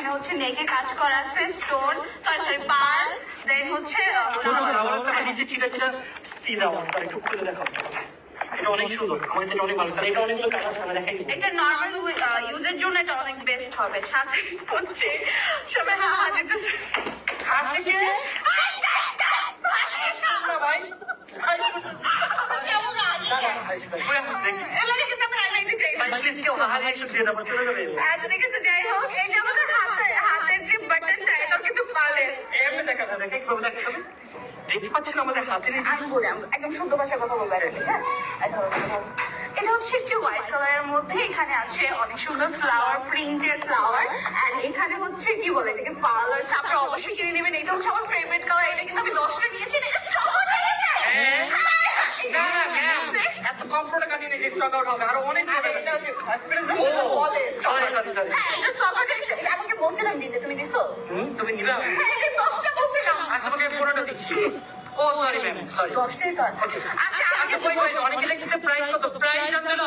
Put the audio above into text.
এখানে হচ্ছে নেকে কাজ করা আছে, স্টোন সরি পার্ল, দেন হচ্ছে নিচে ছিটা ছিটা স্টিল অবস্থা একটু খুলে দেখাও। এটা অনেক সুন্দর, আমার সেটা অনেক ভালো। এটা অনেকগুলো কালার সামনে দেখাই। এটা নর্মাল ইউজের জন্য এটা অনেক বেস্ট হবে। সাথে হচ্ছে সবাই হাহা দিতেছে। আশিকে না ভাই, এলাকা কিন্তু আমি আইলাইতে চাই না। প্লিজ কেউ হাহারি একটু দিয়ে দাও, চলে যাবে। আচ্ছা ঠিক আছে, যাই হোক, এই যে আমাদের হাতের যে বাটনটা এটা কিন্তু পালে। এমনি দেখা না, দেখে কিভাবে দেখে তুমি দেখতে পাচ্ছি না আমাদের হাতের এই আমি বলি, আমি একদম শুদ্ধ ভাষায় কথা বলবো এখন, হ্যাঁ? এটা হচ্ছে একটি হোয়াইট কালারের মধ্যে, এখানে আছে অনেক সুন্দর ফ্লাওয়ার, প্রিন্টেড ফ্লাওয়ার, এন্ড এখানে হচ্ছে কি বলে এটাকে পার্লার। আপনারা অবশ্যই কিনে নেবেন, এটা হচ্ছে আমার ফেভারিট কালার। এটা কিন্তু আমি 10টা নিয়েছি, এটা স্টক আউট হয়ে গেছে। না না ম্যাম, এত কম প্রোডাক্ট আনি নাকি স্টক আউট হবে? আরো অনেক আরে, এটা হচ্ছে বলে সরি সরি সরি। এটা স্টক আউট হয়ে গেছে। আমাকে বলছিলাম দিতে, তুমি দিছো? তুমি নিবে? হ্যাঁ, এই 10টা বলছিলাম। আচ্ছা আমাকে পুরোটা দিচ্ছি। ও সরি ম্যাম, সরি। 10টাই তো আছে। আচ্ছা, আচ্ছা কই কই অনেকে লিখতেছে প্রাইস কত? প্রাইস জানতে হলে